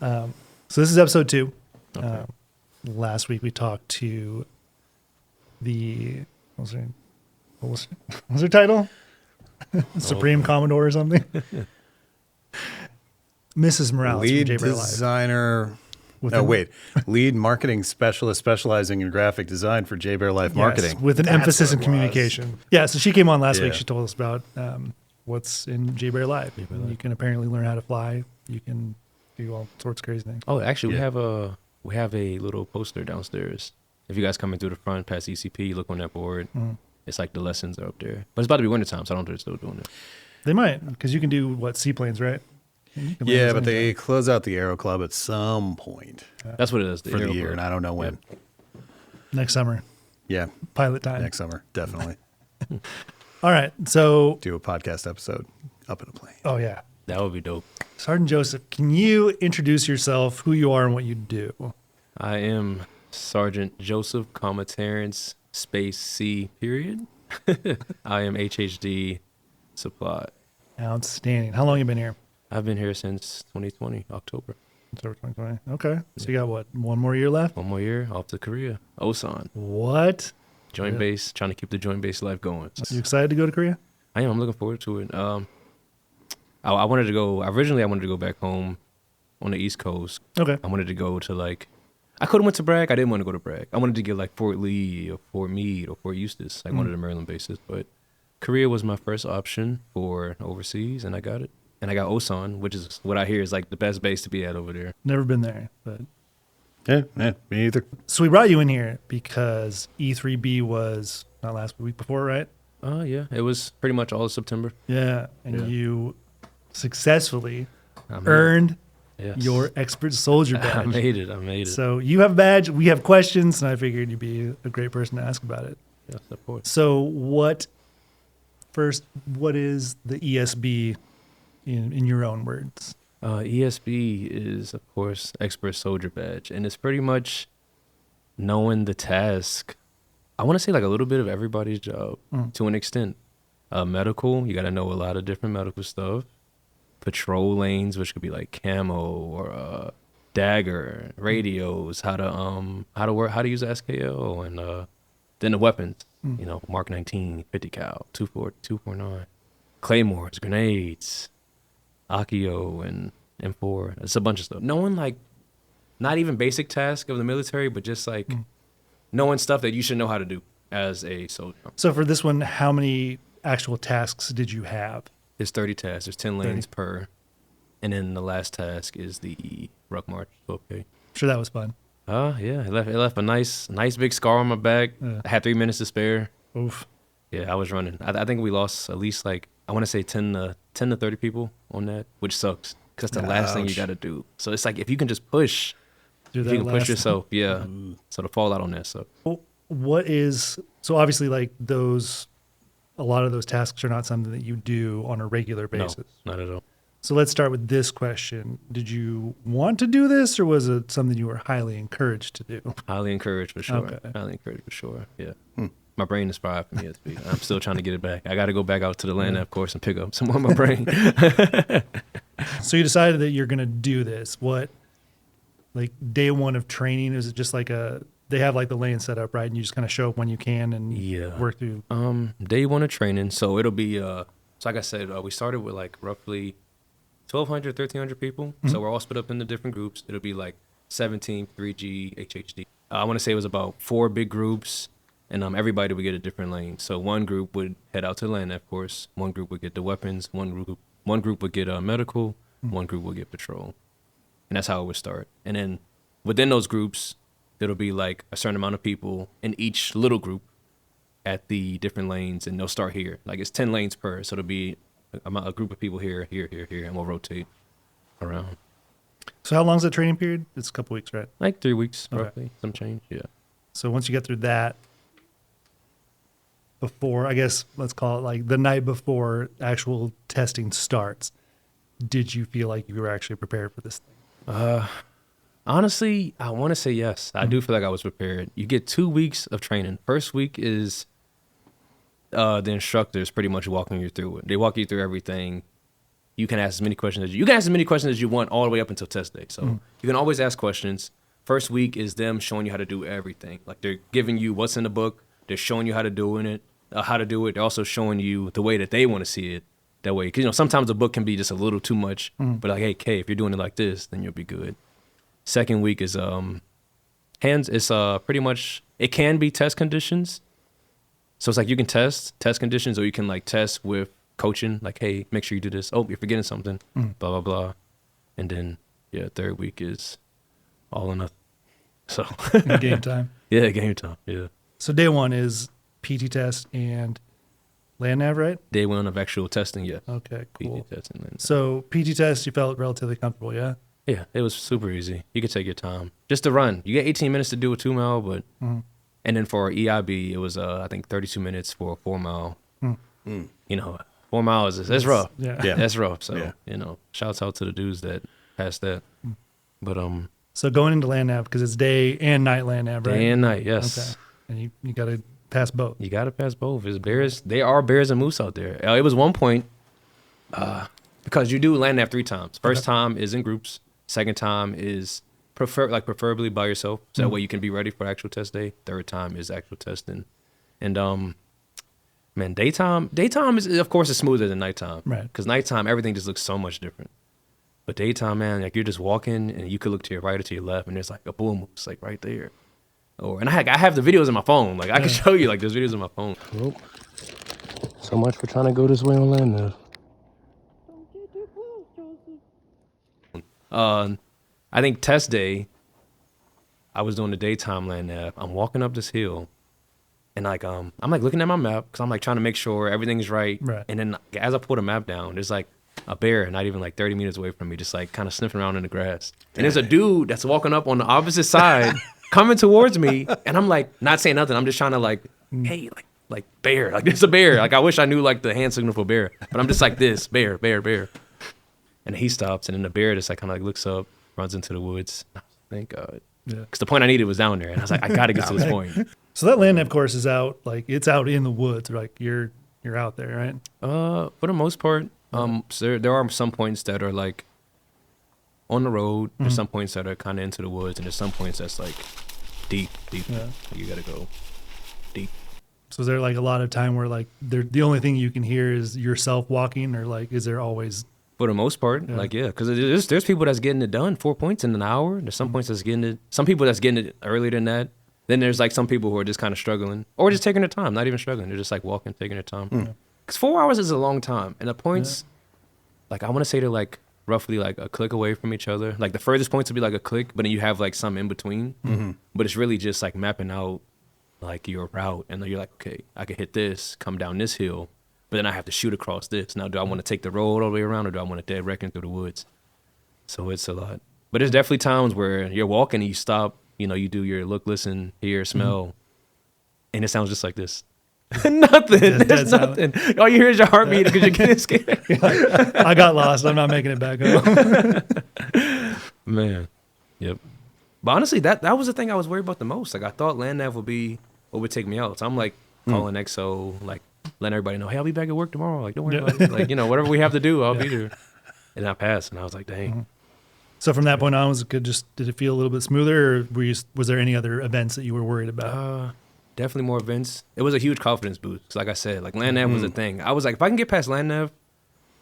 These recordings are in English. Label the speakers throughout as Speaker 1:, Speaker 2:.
Speaker 1: So this is episode 2.
Speaker 2: Okay.
Speaker 1: Last week we talked to the what was her title? Supreme Commodore or something. Mrs. Morales
Speaker 3: Lead
Speaker 1: from J-Bear Live.
Speaker 3: designer.
Speaker 1: With
Speaker 3: No,
Speaker 1: an-
Speaker 3: wait. Lead marketing specialist specializing in graphic design for J-Bear Life Marketing.
Speaker 1: Yes, with an
Speaker 3: That's
Speaker 1: emphasis
Speaker 3: what
Speaker 1: in
Speaker 3: it
Speaker 1: communication. Yeah, so she came on last week.
Speaker 3: Yeah.
Speaker 1: She told us about what's in J-Bear Live. You can apparently learn how to fly. You can do all sorts of crazy things.
Speaker 2: Oh, actually,
Speaker 3: Yeah.
Speaker 2: we have a little poster downstairs. If you guys coming through the front past ECP, you look on that board. It's like the lessons are up there. But it's about to be wintertime, so I don't think they're still doing it.
Speaker 1: They might, because you can do, seaplanes, right? You can learn
Speaker 3: Yeah,
Speaker 1: those
Speaker 3: but they
Speaker 1: anytime.
Speaker 3: close out the Aero Club at some point
Speaker 2: That's what it is.
Speaker 3: for the
Speaker 2: Aero
Speaker 3: year,
Speaker 2: Club.
Speaker 3: and I don't know when.
Speaker 1: Next summer,
Speaker 3: Yeah,
Speaker 1: pilot time.
Speaker 3: next summer, definitely.
Speaker 1: All right, so,
Speaker 3: Do a podcast episode up in a plane.
Speaker 1: oh yeah.
Speaker 2: That would be dope.
Speaker 1: Sergeant Joseph, can you introduce yourself, who you are and what you do?
Speaker 2: I am Sergeant Joseph, Terrence, space C, period. I am HHD supply.
Speaker 1: Outstanding. How long you been here?
Speaker 2: I've been here since 2020, October.
Speaker 1: October 2020. Okay. So you got what? One more year left?
Speaker 2: One more year, off to Korea. Osan.
Speaker 1: What?
Speaker 2: Joint
Speaker 1: Yeah.
Speaker 2: base, trying to keep the joint base life going.
Speaker 1: You excited to go to Korea?
Speaker 2: I am. I'm looking forward to it. I wanted to go. Originally, I wanted to go back home on the East Coast.
Speaker 1: Okay.
Speaker 2: I wanted to go to I could have went to Bragg. I didn't want to go to Bragg. I wanted to get like Fort Lee or Fort Meade or Fort Eustis, like one of the Maryland bases. But Korea was my first option for overseas, and I got it. And I got Osan, which is what I hear is like the best base to be at over there.
Speaker 1: Never been there, but
Speaker 3: Yeah, me either.
Speaker 1: so we brought you in here because E3B was not last week before, right?
Speaker 2: Yeah, it was pretty much all of September.
Speaker 1: Yeah, and
Speaker 2: Yeah.
Speaker 1: you successfully
Speaker 2: I made
Speaker 1: earned
Speaker 2: Yes.
Speaker 1: your expert soldier
Speaker 2: I
Speaker 1: badge.
Speaker 2: made it. I made it.
Speaker 1: So you have a badge, we have questions, and I figured you'd be a great person to ask about it.
Speaker 2: Yes, of course.
Speaker 1: So what is the ESB in your own words?
Speaker 2: ESB is, of course, Expert Soldier Badge, and it's pretty much knowing the task. I want to say like a little bit of everybody's job to an extent. Medical, you got to know a lot of different medical stuff. Patrol lanes, which could be like camo or dagger, radios, how to use the SKL, and then the weapons. You know, Mark 19, 50 cal, 249, claymores, grenades, Akio, and M4. It's a bunch of stuff. Knowing like not even basic tasks of the military, but just like knowing stuff that you should know how to do as a soldier.
Speaker 1: So for this one, how many actual tasks did you have?
Speaker 2: There's 30 tasks. There's 10 lanes per. And then the last task is the ruck march. Okay.
Speaker 1: I'm sure that was fun.
Speaker 2: Yeah. It left a nice big scar on my back.
Speaker 1: Yeah.
Speaker 2: I had 3 minutes to spare.
Speaker 1: Oof.
Speaker 2: Yeah, I was running. I think we lost at least like, I want to say 10 to 30 people on that, which sucks. Because that's the last thing you
Speaker 3: Ouch.
Speaker 2: got to do. So it's like, if you can just push,
Speaker 1: Do
Speaker 2: if
Speaker 1: that
Speaker 2: you can push
Speaker 1: last-
Speaker 2: yourself, yeah. So the fallout on that stuff.
Speaker 1: So obviously like a lot of those tasks are not something that you do on a regular basis.
Speaker 2: No, not at all.
Speaker 1: So let's start with this question. Did you want to do this or was it something you were highly encouraged to do?
Speaker 2: Highly encouraged for sure.
Speaker 1: Okay.
Speaker 2: Highly encouraged for sure. Yeah. My brain is fried for me. I'm still trying to get it back. I got to go back out to the land, of course, and pick up some more of my brain.
Speaker 1: So you decided that you're going to do this. What, like day one of training, is it just like they have like the lane set up, right? And you just kind of show up when you can and
Speaker 2: Yeah.
Speaker 1: work through.
Speaker 2: Day one of training. So it'll be, so like I said, we started with like roughly 1,200, 1,300 people. So we're all split up into different groups. It'll be like 17, 3G, HHD. I want to say it was about 4 big groups, and everybody would get a different lane. So one group would head out to the land, of course. One group would get the weapons. One group would get medical. One group would get patrol. And that's how it would start. And then within those groups, there'll be like a certain amount of people in each little group at the different lanes, and they'll start here. Like it's 10 lanes per, so it'll be a group of people here, and we'll rotate around.
Speaker 1: So how long's the training period? It's a couple weeks, right?
Speaker 2: Like 3 weeks,
Speaker 1: Okay.
Speaker 2: roughly, some change, yeah.
Speaker 1: So once you get through that, before, I guess, let's call it like the night before actual testing starts, did you feel like you were actually prepared for this thing?
Speaker 2: Honestly, I want to say yes. I do feel like I was prepared. You get 2 weeks of training. First week is the instructors pretty much walking you through it. They walk you through everything. you can ask as many questions as you want all the way up until test day. So you can always ask questions. First week is them showing you how to do everything. Like they're giving you what's in the book. They're showing you how to do it. They're also showing you the way that they want to see it. That way, because sometimes a book can be just a little too much. But like, hey, Kay, if you're doing it like this, then you'll be good. Second week is hands. It's pretty much, it can be test conditions. So it's like you can test conditions, or you can like test with coaching. Like, hey, make sure you do this. Oh, you're forgetting something. Blah blah blah. And then third week is all or nothing. So
Speaker 1: Game time.
Speaker 2: Yeah, game time. Yeah.
Speaker 1: So day one is PT test and land nav, right?
Speaker 2: Day one of actual testing. Yeah.
Speaker 1: Okay, cool.
Speaker 2: PT testing.
Speaker 1: So PT test, you felt relatively comfortable, yeah?
Speaker 2: Yeah, it was super easy. You could take your time. Just to run. You get 18 minutes to do a 2 mile, but and then for EIB, it was I think 32 minutes for a 4 mile. 4 miles that's rough.
Speaker 1: Yeah.
Speaker 2: That's rough. So shouts out to the dudes that passed that. But
Speaker 1: So going into land nav, because it's day and night land nav, right?
Speaker 2: day and night, yes.
Speaker 1: Okay. And you got to pass both.
Speaker 2: You got to pass both. It's bears. They are bears and moose out there. It was one point because you do land nav 3 times. First time is in groups. Second time is preferably by yourself, so that way you can be ready for actual test day. Third time is actual testing, and man, daytime is of course is smoother than nighttime,
Speaker 1: right?
Speaker 2: Because nighttime everything just looks so much different, but daytime, man, like you're just walking and you could look to your right or to your left, and there's like a bull moose like right there, and I have the videos on my phone, like I can show you like there's videos on my phone. Nope. So much for trying to go this way on land now. I think test day, I was doing the daytime land nav. I'm walking up this hill, and like I'm like looking at my map because I'm like trying to make sure everything's right. And then as I pull the map down, there's like a bear not even like 30 meters away from me, just like kind of sniffing around in the grass. And there's a dude that's walking up on the opposite side, coming towards me, and I'm like not saying nothing. I'm just trying to like, hey, like bear, like there's a bear. Like I wish I knew like the hand signal for bear, but I'm just like this bear. And he stops, and then the bear just like kind of like looks up, runs into the woods. Thank God. Yeah. Because the point I needed was down there, and I was like, I got to get to this point.
Speaker 1: So that land nav course is out, like it's out in the woods, like you're out there, right?
Speaker 2: For the most part, so there are some points that are like on the road. There's some points that are kind of into the woods, and there's some points that's like deep. Yeah. Like you got to go deep.
Speaker 1: So is there like a lot of time where like the only thing you can hear is yourself walking, or like is there always?
Speaker 2: For the most part, because there's people that's getting it done 4 points in an hour. There's some points that's getting it. Some people that's getting it earlier than that. Then there's like some people who are just kind of struggling, or just taking their time, not even struggling. They're just like walking, taking their time. Because 4 hours is a long time, and the points, like I want to say they're like roughly like a click away from each other. Like the furthest points will be like a click, but then you have like some in between. But it's really just like mapping out like your route, and then you're like, okay, I can hit this, come down this hill. But then I have to shoot across this. Now, do I want to take the road all the way around, or do I want to dead reckon through the woods? So it's a lot. But there's definitely times where you're walking and you stop, you do your look, listen, hear, smell, and it sounds just like this. Nothing. There's nothing. All you hear is your heartbeat because you're getting scared.
Speaker 1: I got lost. I'm not making it back home.
Speaker 2: Man. Yep. But honestly, that was the thing I was worried about the most. Like, I thought land nav would be what would take me out. So I'm like calling XO, like, letting everybody know, hey, I'll be back at work tomorrow. Like, don't worry about it. Like, whatever we have to do, I'll be there. And I passed, and I was like, dang.
Speaker 1: So from that point on, did it feel a little bit smoother, or was there any other events that you were worried about?
Speaker 2: Definitely more events. It was a huge confidence boost. 'Cause like I said, like land nav was a thing. I was like, if I can get past land nav,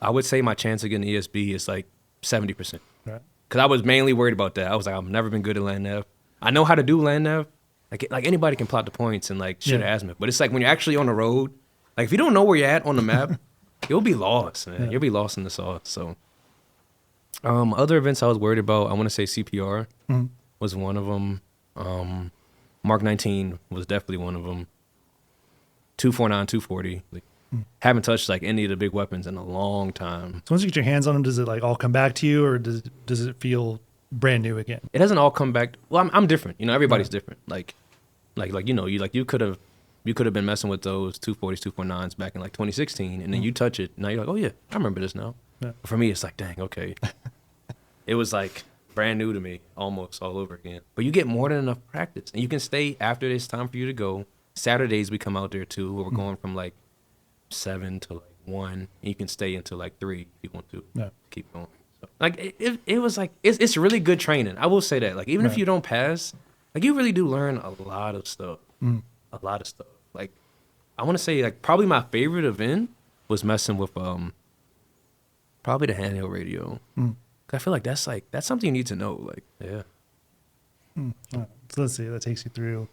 Speaker 2: I would say my chance of getting ESB is like 70%.
Speaker 1: Right.
Speaker 2: Because I was mainly worried about that. I was like, I've never been good at land nav. I know how to do land nav. Like anybody can plot the points and like shoot azimuth. But it's like when you're actually on the road, like if you don't know where you're at on the map, you'll be lost, man. Yeah. You'll be lost in the sauce. So other events I was worried about, I want to say CPR was one of them. Mark 19 was definitely one of them. 249, 240. Like, haven't touched like any of the big weapons in a long time.
Speaker 1: So once you get your hands on them, does it like all come back to you, or does it feel brand new again?
Speaker 2: It doesn't all come back. Well, I'm different. Everybody's different. Like you could have been messing with those 240s, 249s back in like 2016, and then you touch it. Now you're like, oh yeah, I remember this now. Yeah. For me, it's like, dang, okay. It was like brand new to me, almost all over again. But you get more than enough practice, and you can stay after it's time for you to go. Saturdays we come out there too. We're going from like 7 to like 1, and you can stay until like 3 if you want to
Speaker 1: Yeah.
Speaker 2: keep going. So, like it was like it's really good training. I will say that. Like even if
Speaker 1: Right.
Speaker 2: you don't pass, like you really do learn a lot of stuff. A lot of stuff. Like I want to say like probably my favorite event was messing with probably the handheld radio. 'Cause I feel like that's something you need to know. Like yeah.
Speaker 1: All right. So let's see. That takes you through,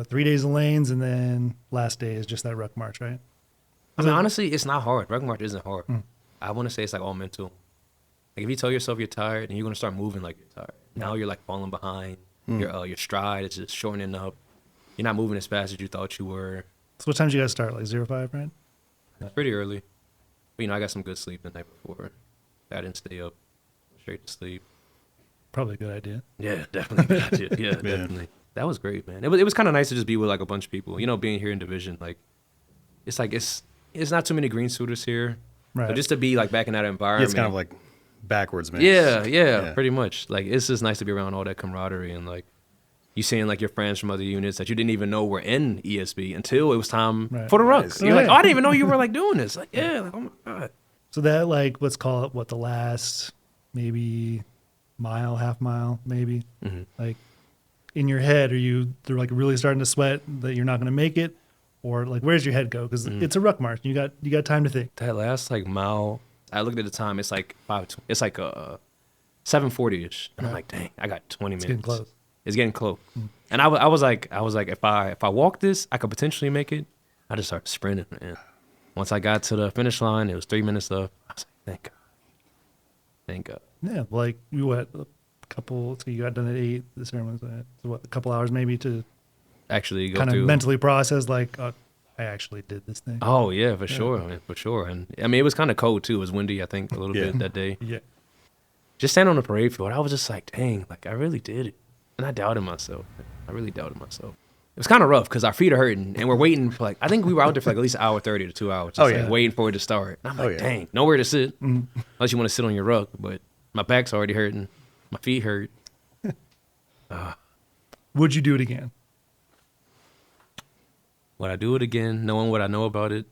Speaker 1: 3 days of lanes, and then last day is just that ruck march, right?
Speaker 2: I mean, honestly, it's not hard. Ruck march isn't hard. I want to say it's like all mental. Like if you tell yourself you're tired and you're gonna start moving like you're tired, now you're like falling behind. Your stride is just shortening up. You're not moving as fast as you thought you were.
Speaker 1: So what time did you guys start? Like 05, right?
Speaker 2: It's pretty early, but I got some good sleep the night before. I didn't stay up, straight to sleep.
Speaker 1: Probably a good idea.
Speaker 2: Yeah, definitely. Yeah, definitely. That was great, man. It was kind of nice to just be with like a bunch of people. Being here in division, like it's not too many green suiters here.
Speaker 1: Right.
Speaker 2: So just to be like back in that
Speaker 3: Yeah,
Speaker 2: environment.
Speaker 3: it's kind of like backwards, man.
Speaker 2: Yeah, pretty much. Like it's just nice to be around all that camaraderie and like you seeing like your friends from other units that you didn't even know were in ESB until it was time
Speaker 1: Right.
Speaker 2: for the ruck.
Speaker 3: Nice.
Speaker 2: You're like,
Speaker 1: Yeah.
Speaker 2: oh, I didn't even know you were like doing this. Like, yeah, like, oh my god.
Speaker 1: So that, like, let's call it the last maybe mile, half mile, maybe. Like in your head, they're like really starting to sweat that you're not going to make it, or like where's your head go? Because it's a ruck march. You got time to think.
Speaker 2: That last like mile, I looked at the time. It's like 7:40ish, and I'm like, dang, I got 20 minutes.
Speaker 1: It's getting close.
Speaker 2: It's getting close. And I was like, if I walk this, I could potentially make it. I just started sprinting, man. Once I got to the finish line, it was 3 minutes left. I was like, thank God.
Speaker 1: Yeah, like you a couple. So you got done at 8. The ceremony's at a couple hours maybe to
Speaker 2: Actually go
Speaker 1: kind of
Speaker 2: through.
Speaker 1: mentally process like, I actually did this thing.
Speaker 2: Oh yeah, for sure, man, for sure. And I mean, it was kind of cold too. It was windy, I think, a little bit that day.
Speaker 1: Yeah.
Speaker 2: Just standing on the parade field, I was just like, dang, like I really did it. And I doubted myself. I really doubted myself. It was kind of rough because our feet are hurting and we're waiting for like, I think we were out there for like at least 1:30 to 2 hours. Just like waiting for it to start. And I'm like, dang, nowhere to sit. Unless you want to sit on your ruck. But my back's already hurting. My feet hurt.
Speaker 1: Would you do it again?
Speaker 2: Would I do it again, knowing what I know about it?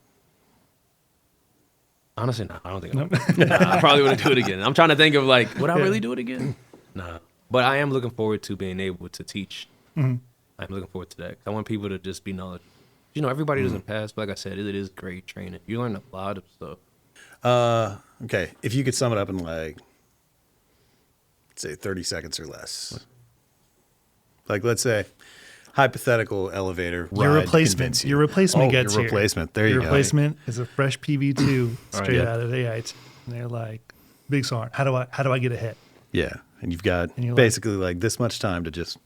Speaker 2: Honestly, no, I don't think I would. Nah, I probably wouldn't do it again. I'm trying to think of like, would I really do it again? Nah. But I am looking forward to being able to teach. I'm looking forward to that. I want people to just be knowledgeable. Everybody doesn't pass, but like I said, it is great training. You learn a lot of stuff.
Speaker 3: Okay. If you could sum it up in like, say 30 seconds or less. Like, let's say, hypothetical elevator
Speaker 1: Your
Speaker 3: ride
Speaker 1: replacement.
Speaker 3: convince you.
Speaker 1: Your replacement gets
Speaker 3: your
Speaker 1: here.
Speaker 3: replacement. There
Speaker 1: Your
Speaker 3: you go.
Speaker 1: replacement is a fresh PV2 straight
Speaker 2: yeah.
Speaker 1: out of AIT. And they're like, Big Sarn, how do I get ahead?
Speaker 3: Yeah. And you've got
Speaker 1: And you're
Speaker 3: basically like this much time to just,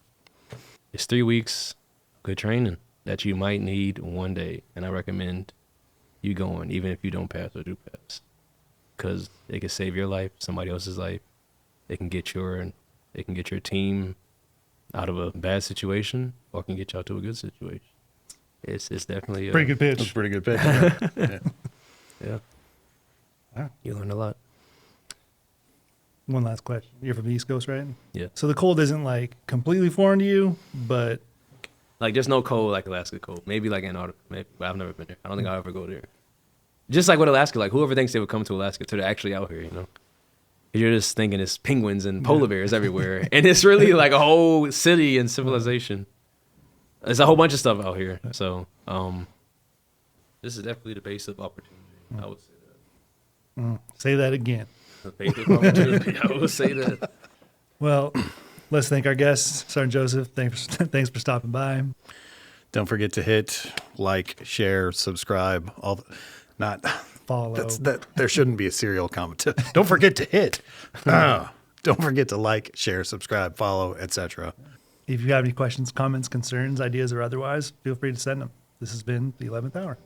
Speaker 2: It's 3 weeks good training that you might need one day. And I recommend you going, even if you don't pass or do pass. Because it can save your life, somebody else's life. It can get your team out of a bad situation, or can get y'all to a good situation. It's definitely
Speaker 1: Pretty good
Speaker 3: that's a
Speaker 1: pitch.
Speaker 3: pretty good pitch. Yeah.
Speaker 2: Yeah.
Speaker 1: Wow.
Speaker 2: You learn a lot.
Speaker 1: One last question. You're from the East Coast, right?
Speaker 2: Yeah.
Speaker 1: So the cold isn't like completely foreign to you, but
Speaker 2: Like there's no cold like Alaska cold. Maybe like Antarctica. Maybe, but I've never been there. I don't think I'll ever go there. Just like with Alaska, like whoever thinks they would come to Alaska till they're actually out here, You're just thinking it's penguins and polar bears everywhere. And it's really like a whole city and civilization. There's a whole bunch of stuff out here. So this is definitely the base of opportunity. I would say that.
Speaker 1: say that again.
Speaker 2: The base of opportunity. I would say that.
Speaker 1: Well, let's thank our guest, Sergeant Joseph. Thanks for stopping by.
Speaker 3: Don't forget to hit like, share, subscribe.
Speaker 1: Follow.
Speaker 3: There shouldn't be a serial comment. Don't forget to hit. Don't forget to like, share, subscribe, follow, etc.
Speaker 1: If you have any questions, comments, concerns, ideas, or otherwise, feel free to send them. This has been the 11th Hour.